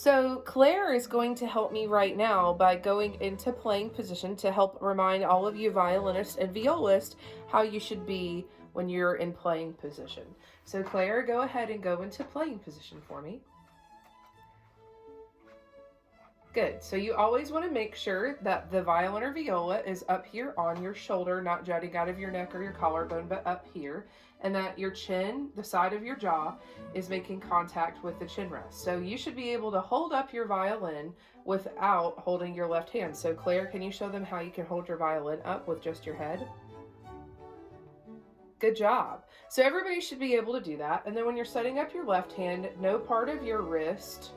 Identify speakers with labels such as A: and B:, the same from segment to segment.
A: So Claire is going to help me right now by going into playing position to help remind all of you violinists and violists how you should be when you're in playing position. So Claire, go ahead and go into playing position for me. Good. So you always want to make sure that the violin or viola is up here on your shoulder, not jutting out of your neck or your collarbone, but up here, and that your chin, the side of your jaw, is making contact with the chin rest. So you should be able to hold up your violin without holding your left hand. So Claire, can you show them how you can hold your violin up with just your head? Good job. So everybody should be able to do that. And then when you're setting up your left hand, no part of your wrist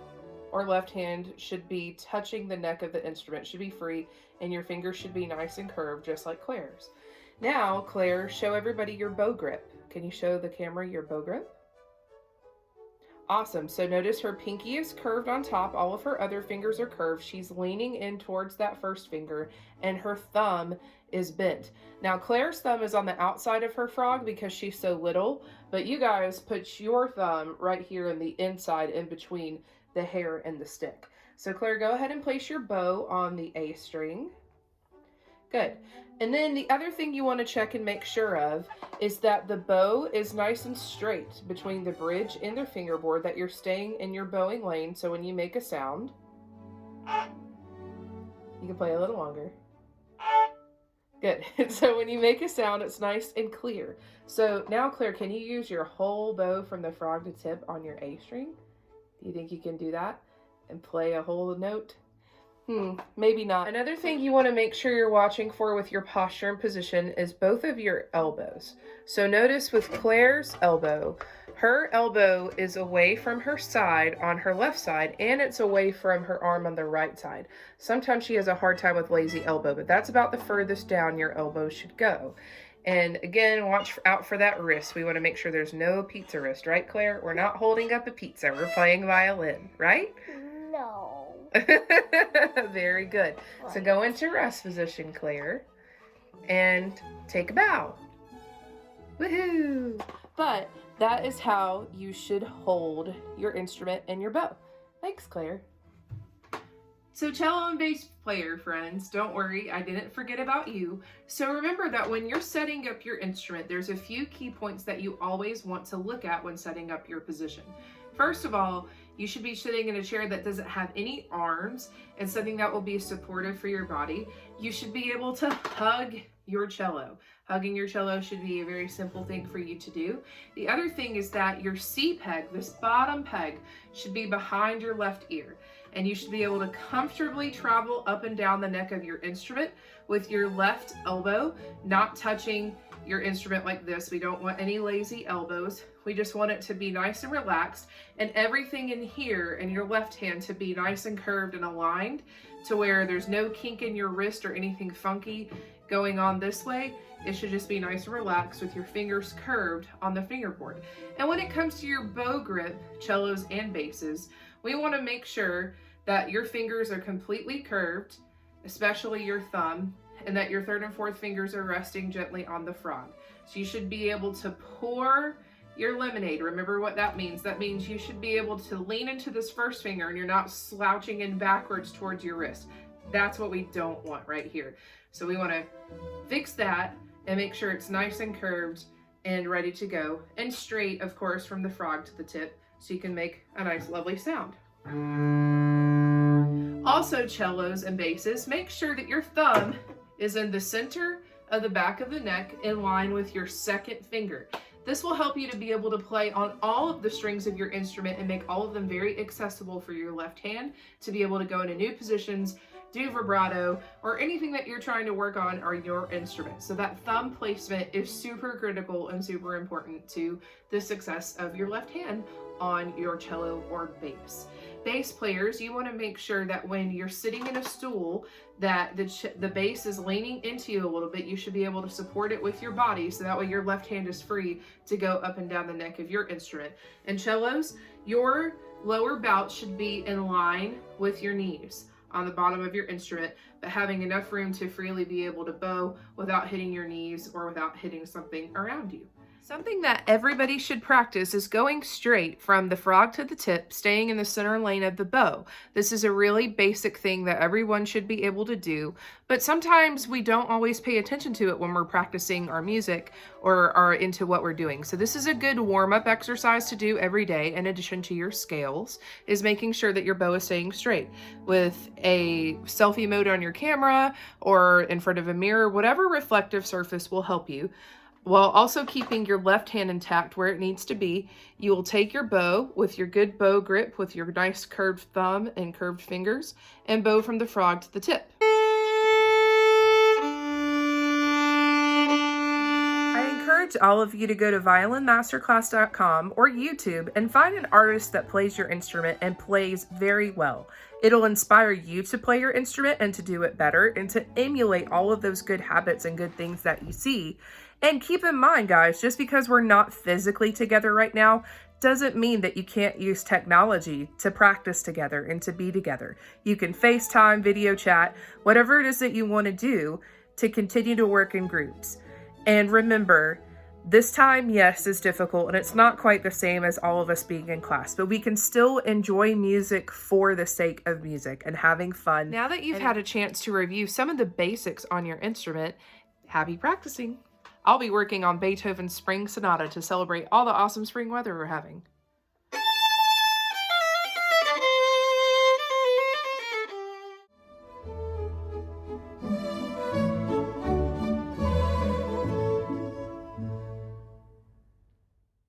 A: or left hand should be touching the neck of the instrument, should be free, and your fingers should be nice and curved, just like Claire's. Now, Claire, show everybody your bow grip. Can you show the camera your bow grip? Awesome. So notice her pinky is curved on top. All of her other fingers are curved. She's leaning in towards that first finger, and her thumb is bent. Now, Claire's thumb is on the outside of her frog because she's so little, but you guys put your thumb right here in the inside in between the hair and the stick. So Claire, go ahead and place your bow on the A string. Good. And then the other thing you want to check and make sure of is that the bow is nice and straight between the bridge and the fingerboard, that you're staying in your bowing lane. So when you make a sound, you can play a little longer. Good. So when you make a sound, it's nice and clear. So now, Claire, can you use your whole bow from the frog to tip on your A string? Do you think you can do that and play a whole note? Maybe not. Another thing you want to make sure you're watching for with your posture and position is both of your elbows. So notice with Claire's elbow, her elbow is away from her side on her left side, and it's away from her arm on the right side. Sometimes she has a hard time with lazy elbow, but that's about the furthest down your elbow should go. And again, watch out for that wrist. We want to make sure there's no pizza wrist, right, Claire? We're not holding up a pizza. We're playing violin, right?
B: No.
A: Very good. So go into rest position, Claire, and take a bow. Woohoo! But that is how you should hold your instrument and your bow. Thanks, Claire. So cello and bass player friends, don't worry, I didn't forget about you. So remember that when you're setting up your instrument, there's a few key points that you always want to look at when setting up your position. First of all, you should be sitting in a chair that doesn't have any arms and something that will be supportive for your body. You should be able to hug your cello. Hugging your cello should be a very simple thing for you to do. The other thing is that your C peg, this bottom peg, should be behind your left ear. And you should be able to comfortably travel up and down the neck of your instrument with your left elbow not touching your instrument like this. We don't want any lazy elbows. We just want it to be nice and relaxed, and everything in here in your left hand to be nice and curved and aligned to where there's no kink in your wrist or anything funky going on this way. It should just be nice and relaxed with your fingers curved on the fingerboard. And when it comes to your bow grip, cellos and basses, we want to make sure that your fingers are completely curved, especially your thumb, and that your third and fourth fingers are resting gently on the frog. So you should be able to pour your lemonade. Remember what that means. That means you should be able to lean into this first finger and you're not slouching in backwards towards your wrist. That's what we don't want right here. So we want to fix that and make sure it's nice and curved and ready to go, and straight, of course, from the frog to the tip, so you can make a nice, lovely sound. Also, cellos and basses, make sure that your thumb is in the center of the back of the neck in line with your second finger. This will help you to be able to play on all of the strings of your instrument and make all of them very accessible for your left hand to be able to go into new positions, do vibrato, or anything that you're trying to work on or your instrument. So that thumb placement is super critical and super important to the success of your left hand on your cello or bass. Bass players, you want to make sure that when you're sitting in a stool that the bass is leaning into you a little bit. You should be able to support it with your body so that way your left hand is free to go up and down the neck of your instrument. And cellos, your lower bout should be in line with your knees on the bottom of your instrument, but having enough room to freely be able to bow without hitting your knees or without hitting something around you. Something that everybody should practice is going straight from the frog to the tip, staying in the center lane of the bow. This is a really basic thing that everyone should be able to do, but sometimes we don't always pay attention to it when we're practicing our music or are into what we're doing. So this is a good warm-up exercise to do every day in addition to your scales, is making sure that your bow is staying straight. With a selfie mode on your camera or in front of a mirror, whatever reflective surface will help you. While also keeping your left hand intact where it needs to be, you will take your bow with your good bow grip with your nice curved thumb and curved fingers and bow from the frog to the tip. I encourage all of you to go to violinmasterclass.com or YouTube and find an artist that plays your instrument and plays very well. It'll inspire you to play your instrument and to do it better and to emulate all of those good habits and good things that you see. And keep in mind, guys, just because we're not physically together right now doesn't mean that you can't use technology to practice together and to be together. You can FaceTime, video chat, whatever it is that you want to do to continue to work in groups. And remember, this time, yes, is difficult and it's not quite the same as all of us being in class, but we can still enjoy music for the sake of music and having fun. Now that you've had a chance to review some of the basics on your instrument, happy practicing. I'll be working on Beethoven's Spring Sonata to celebrate all the awesome spring weather we're having.